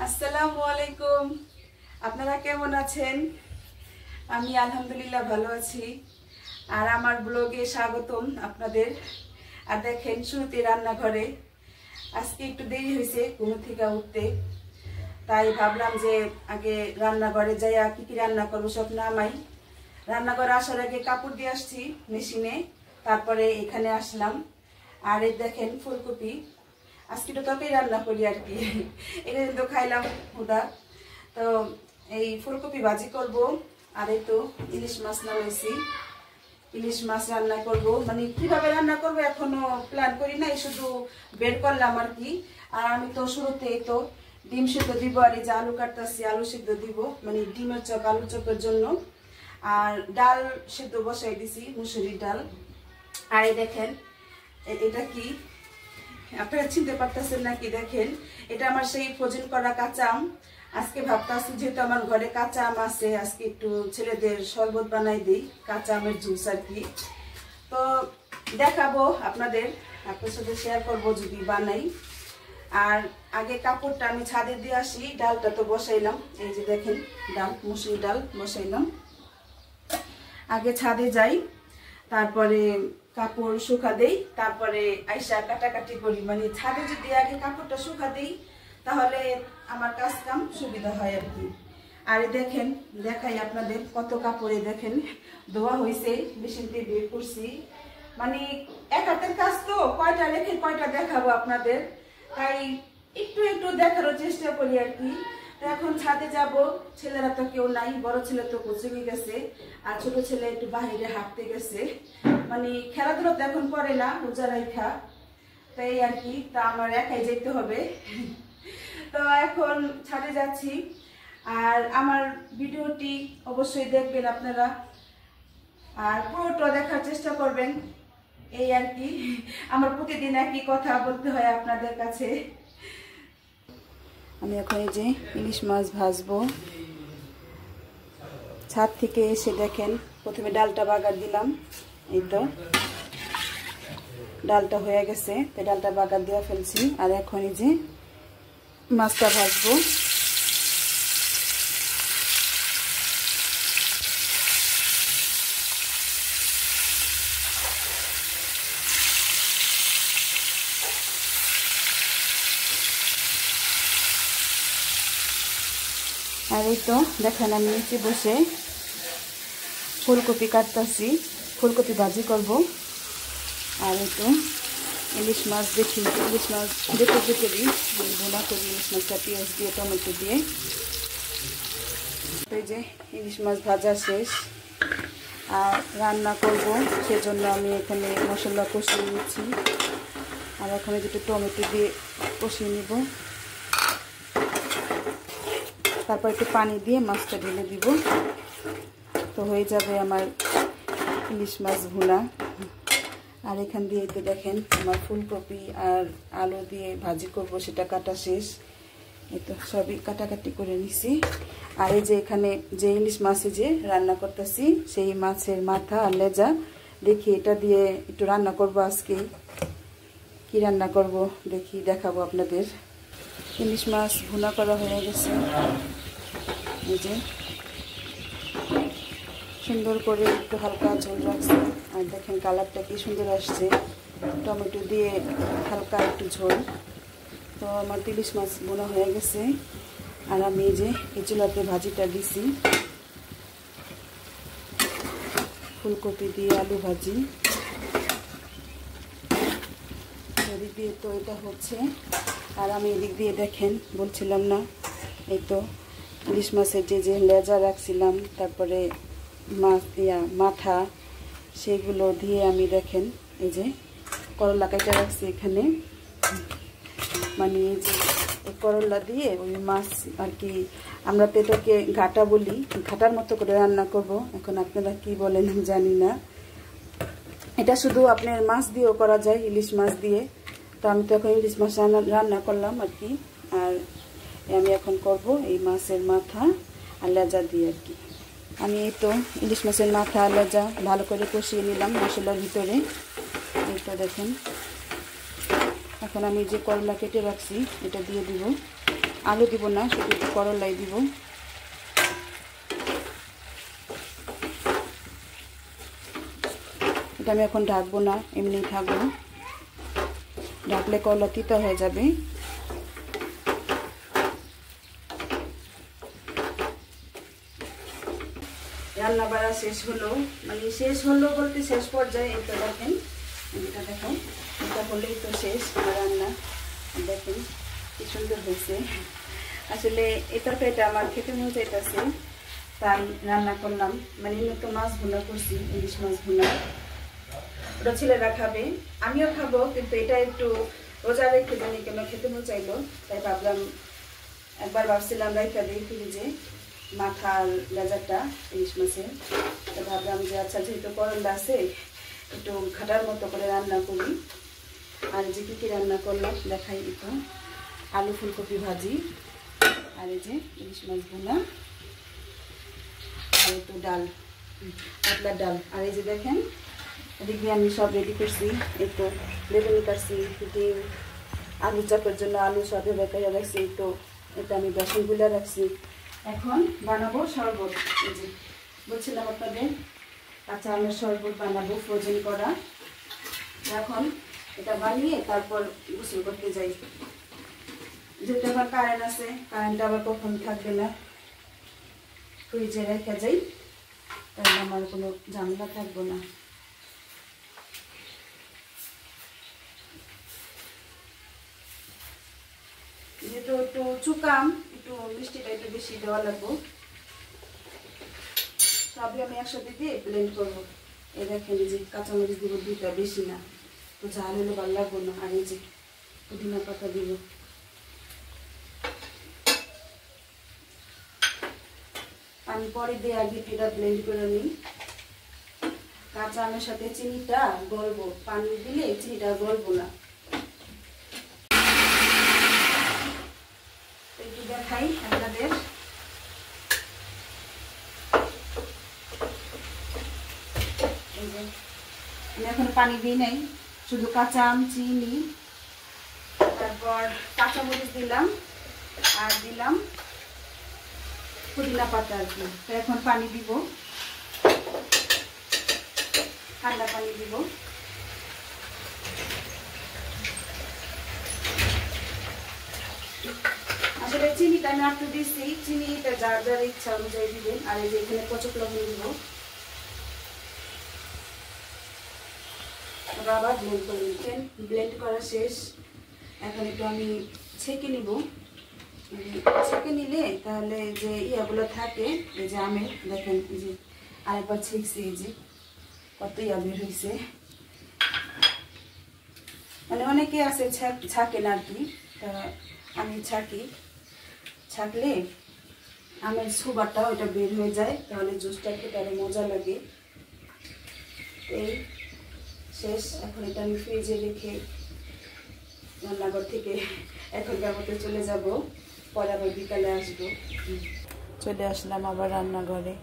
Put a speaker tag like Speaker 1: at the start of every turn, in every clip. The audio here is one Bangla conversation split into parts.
Speaker 1: আসসালামু আলাইকুম। আপনারা কেমন আছেন? আমি আলহামদুলিল্লাহ ভালো আছি। আর আমার ব্লগে স্বাগতম আপনাদের। আর দেখেন শুরুতে রান্নাঘরে আজকে একটু দেরি হয়েছে ঘুম থেকে উঠতে, তাই ভাবলাম যে আগে রান্নাঘরে যাইয়া কি কি রান্না করবো সব নামাই। রান্নাঘরে আসার আগে কাপড় দিয়ে আসছি মেশিনে, তারপরে এখানে আসলাম। আর এই দেখেন ফুলকপি, আজকে তো তবেই রান্না করি আর কি। এটা কিন্তু খাইলাম হুদা। তো এই ফুলকপি ভাজি করব। আর এই তো ইলিশ মাছ নামাইছি, ইলিশ মাছ রান্না করব। মানে কিভাবে রান্না করব এখনো প্ল্যান করি নাই, শুধু বের করলাম আর কি। আর আমি তো শুরুতে তো ডিম সিদ্ধ দিব, আর এই যে আলু কাটতেছি আলু সিদ্ধ দিব, মানে ডিমের চপ আলু চপের জন্য। আর ডাল সিদ্ধ বসাই দিছি, মুসুরির ডাল। আর এই দেখেন এটা কি আপনারা চিনতে পারতেছেন নাকি? দেখেন এটা আমার সেই ফ্রোজেন করা কাঁচা আম। আজকে ভাবতেছি যেহেতু আমার ঘরে কাঁচা আম আছে, আজকে একটু ছেলেদের শরবত বানাই দিই, কাঁচা আমের জুস আর কি। তো দেখাবো আপনাদের সাথে শেয়ার করবো যদি বানাই। আর আগে কাপড়টা আমি ছাদে দিয়ে আসি, ডালটা তো বসাইলাম। এই যে দেখেন ডাল, মুসুরি ডাল বসাইলাম। আগে ছাদে যাই, তারপরে কাপড় শুকা দেই, তারপরে আইসা কাটাকাটি করি। মানে ছাদে যদি আগে কাপড়টা শুকা দেই তাহলে আমার কাজ কাম সুবিধা হয় আর কি। আর দেখেন দেখাই আপনাদের কত কাপড়ে দেখেন ধোয়া হয়েছে, মেশিনতে বের করছি। মানে এক হাতের কাজ তো কয়টা রেখে কয়টা দেখাবো আপনাদের, তাই একটু একটু দেখানোর চেষ্টা করি আর কি। এখন ছাদে যাব, ছেলেরা তো কেউ নাই, বড় ছেলে তো কোচিংয়ে গেছে, আর ছোট ছেলে একটু বাইরে হাঁটতে গেছে। মানে খেলাধুলা তো এখন করে না, রোজা রাইখা, তাই আর কি। তা আমার একাই যেতে হবে। তো এখন ছাদে যাচ্ছি। আর আমার ভিডিওটি অবশ্যই দেখবেন আপনারা, আর পুরোটা দেখার চেষ্টা করবেন। এই আর কি, আমার প্রতিদিন একই কথা বলতে হয় আপনাদের কাছে। আমি এখন এই যে ইলিশ মাছ ভাজবো। ছাদ থেকে এসে দেখেন প্রথমে ডালটা বাগার দিলাম। এই তো ডালটা হয়ে গেছে, তো ডালটা বাগার দিয়ে ফেলছি। আর এখন এই যে মাছটা ভাজবো। আর এই তো দেখেন আমি নিচে বসে ফুলকপি কাটতেছি, ফুলকপি ভাজি করব। আর এই তো ইলিশ মাছ দেখি, ইলিশ মাছ দেখে করি ভোনা করি, ইলিশ মাছটা পেঁয়াজ দিয়ে টমেটো দিয়ে। এই যে ইলিশ মাছ ভাজা শেষ, আর রান্না করব সেজন্য আমি এখানে মশলা কষিয়ে নিচ্ছি। আর এখানে যেটা টমেটো দিয়ে কষিয়ে নিব, তারপর একটু পানি দিয়ে মাছটা ঢেলে দিব, তো হয়ে যাবে আমার ইলিশ মাছ ভুনা। আর এখান দিয়ে তো দেখেন আমার ফুলকপি আর আলু দিয়ে ভাজি করব, সেটা কাটা শেষ। এই তো সবই কাটাকাটি করে নিছি। আর এই যে এখানে যে ইলিশ মাছে যে রান্না করতেছি, সেই মাছের মাথা আর লেজা, দেখি এটা দিয়ে একটু রান্না করব আজকে। কি রান্না করব দেখি, দেখাবো আপনাদের। ইলিশ মাছ ভুনা করা হয়ে গেছে, এই যে সুন্দর করে একটু হালকা ঝোল রাখছে। আর দেখেন কালারটা কি সুন্দর আসছে, টমেটো দিয়ে হালকা একটু ঝোল। তো আমার ইলিশ মাছ ভুনা হয়ে গেছে। আর আমি এই যে এই চুলাতে ভাজিটা দিছি, ফুলকপি দিয়ে আলু ভাজি। এদিক দিয়ে তো এটা হচ্ছে, আর আমি এদিক দিয়ে দেখেন বলছিলাম না, এই তো ইলিশ মাছের যে লেজা রাখছিলাম, তারপরে মাথা, সেগুলো দিয়ে আমি দেখেন এই যে করলা কেটে রাখছি এখানে। মানে এই যে করলা দিয়ে ওই মাছ আর কি, আমরা তো এটাকে ঘাটা বলি, ঘাটার মতো করে রান্না করব। এখন আপনারা কি বলেন জানি না, এটা শুধু আপনার মাছ দিয়েও করা যায়, ইলিশ মাছ দিয়ে। তো আমি তো এখন ইলিশ মাছ রান্না করলাম আর কি। আর আমি এখন করব এই মাছের মাথা আর লেজা দিয়ে আর কি। আমি এই তো ইলিশ মাছের মাথা আর লেজা ভালো করে কষিয়ে নিলাম মশলার ভিতরে। এই তো দেখেন এখন আমি যে করলা কেটে রাখছি এটা দিয়ে দিব। আলু দিব না, শুধু একটু করলাই দিব। এটা আমি এখন ঢাকবো না, এমনি থাকবো। ঢাকলে করলা তিতা হয়ে যাবে। রান্না বাড়া শেষ হলো, মানে শেষ হলো বলতে শেষ পর্যায়ে। এটা দেখেন, এটা দেখো, এটা হলেই তো শেষ রান্না। দেখেন কি সুন্দর হয়েছে। আসলে এই তরকারিটা আমার খেতে মন চাইতেছে, তাই রান্না করলাম। মানে তো মাছ ভুনা করছি, ইলিশ মাছ ভুনা। ওটা ছেলেরা খাবে, আমিও খাবো, কিন্তু এটা একটু রোজা রেখে জানি কেন খেতে মন চাইলো, তাই ভাবলাম। একবার ভাবছিলাম রাইখা দিই ফ্রিজে মাথার লেজারটা ইলিশ মাছের, তো ভাবলাম যে আচ্ছা যেহেতু করলা আছে একটু ঘাটার মতো করে রান্না করি। আর যে কী কী রান্না করলাম দেখাই একটু। আলু ফুলকপি ভাজি, আর এই যে ইলিশ মাছ ভুনা, আর একটু ডাল, পাতলা ডাল। আর এই যে দেখেন এদিকে আমি সব রেডি করছি। একটু বেগুনি কাটছি, ডিম, আলু চপের জন্য আলু সব বেকাইয়া রাখছি। একটু এটা আমি বেসন গুলা রাখছি। এখন বানাবো শরবত। এই যে বলছিলাম আপনাদের কাঁচা আমের শরবত বানাবো, ফ্রোজেন করা। এখন এটা বানিয়ে তারপর গোসল করতে যাই। যেহেতু আবার কারেন্ট আছে, কারেন্ট আবার কখন থাকবে না, ফ্রিজে রেখে যাই, তাহলে আমার কোনো ঝামেলা থাকবো না। যেহেতু একটু চুকাম, একটু মিষ্টিটা একটু বেশি দেওয়া লাগবো। সবই আমি একসাথে দিয়ে ব্লেন্ড করবো। এই দেখেন যে কাঁচামরিচ দিব দুইটা, বেশি না, তো ঝাল হলে ভালো লাগবো না। আর এই যে পুদিনা পাতা দিব। পানি পরে দিয়ে আগে এটা ব্লেন্ড করে নিই। কাঁচা আমের সাথে চিনিটা গলবো, পানি দিলে চিনিটা গলবো না। একটু দেখাই আপনাদের। আমি এখন পানি দিই নাই, শুধু কাঁচা আম, চিনি, তারপর কাঁচামরিচ দিলাম, আর দিলাম পুদিনা পাতা আর কি। তো এখন পানি দিব, ঠান্ডা পানি দিব। আসলে চিনিটা আমি একটু দিচ্ছি, চিনিটা যার যার ইচ্ছা অনুযায়ী দিবেন। আর এই যে এখানে কচক লবণ দিব, আবার ব্লেন্ড করে নিচ্ছেন। ব্লেন্ড করা শেষ। এখন একটু আমি ছেঁকে নিব। ছেঁকে নিলে তাহলে যে ইয়াগুলো থাকে, এই যে আমের, দেখেন এই যে আরেকবার ছেঁকছি, এই যে কত ইয়া বের হয়েছে। মানে অনেকে আছে ছাঁকে না আর কি, তা আমি ছাঁকি। ছাঁকলে আমের সুবারটা ওইটা বের হয়ে যায়, তাহলে জুসটা খেতে আরো মজা লাগে। এই শেষ। এখন এটা আমি ফ্রিজে রেখে রান্নাঘর থেকে এখনকার মতো চলে যাব, পরে আবার বিকালে আসবো। চলে আসলাম আবার রান্নাঘরে।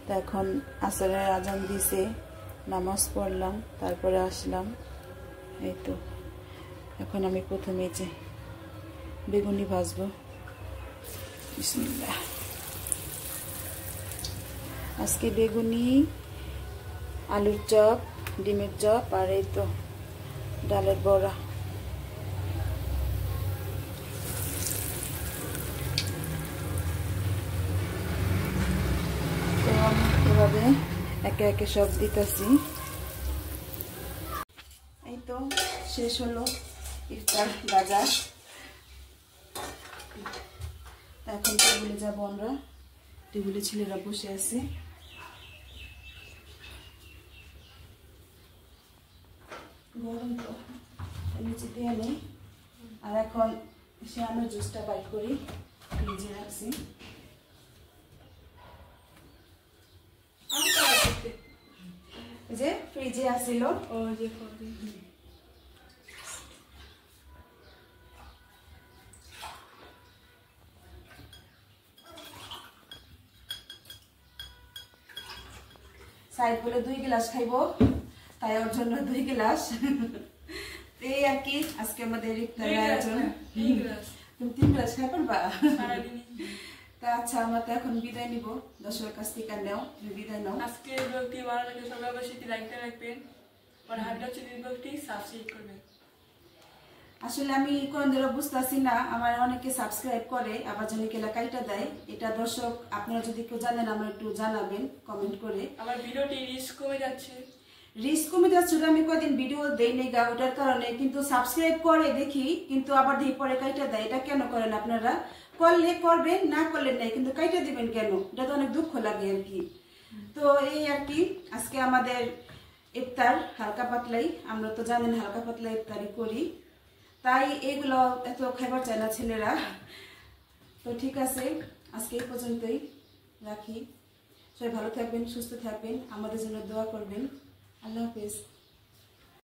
Speaker 1: তো এখন আসরের আজান দিছে, নামাজ পড়লাম, তারপরে আসলাম। এই তো এখন আমি প্রথমে যে বেগুনি ভাজবো। বিসমিল্লাহ। আজকে বেগুনি, আলুর চপ, ডিমের চপ, আর এই তো ডালের বড়া। তো আমি এভাবে একে একে সব দিতেছি। এই তো শেষ হলো ইফতার বাজার। এখন টেবিলে যাবো আমরা। টেবিলে ছেলেরা বসে আছে। গরম তো নিচে দিয়ে নেই। আর এখন শ্যামের জুসটা বাইট করি, ফ্রিজে রাখছি। যে ফ্রিজে আসছিল সাইড বলে 2 গ্লাস খাইবো, তাই ওর জন্য 2 গ্লাস। এই আর কি আজকে আমাদের ইফতারের আয়োজন। তুমি 3 গ্লাস খাই পারবা?
Speaker 2: সারাদিনই।
Speaker 1: তা আচ্ছা, আমরা তো এখন বিদায় নিব, দর্শকের কাছ থেকে নাও, তুমি বিদায় নাও।
Speaker 2: আজকে ব্লগটি ভালো লাগলে সবাই অবশ্যই লাইকটা রাখবেন, আর হাবিটা চ্যানেল ব্লগটি সাবস্ক্রাইব করবেন।
Speaker 1: আসলে আমি কোন দিন বুঝতেছি না, আমার অনেকে সাবস্ক্রাইব করে আবার জানি কেলা কাইটা দেয়, এটা দর্শক আপনারা যদি কেউ জানেন আমার একটু জানাবেন কমেন্ট করে।
Speaker 2: আমার ভিডিওটি রিচ কমে যাচ্ছে,
Speaker 1: রিস্ক কমে যাচ্ছে, আমি কদিন ভিডিও দেই নেই গা, ওটার কারণে। কিন্তু সাবস্ক্রাইব করে দেখি, কিন্তু আবার দিয়ে পরে কাইটা দেয়, এটা কেন করেন আপনারা? করলে করবেন, না করলে নাই, কিন্তু কাইটা দিবেন কেন? এটা তো অনেক দুঃখ লাগে আর কি। তো এই আর কি, আজকে আমাদের ইফতার হালকা পাতলাই, আমরা তো জানেন হালকা পাতলা ইফতারি করি, তাই এগুলো এত খাবার চায় না ছেলেরা। তো ঠিক আছে, আজকে এই পর্যন্তই রাখি। সবাই ভালো থাকবেন, সুস্থ থাকবেন, আমাদের জন্য দোয়া করবেন। আল্লাহ হাফেজ।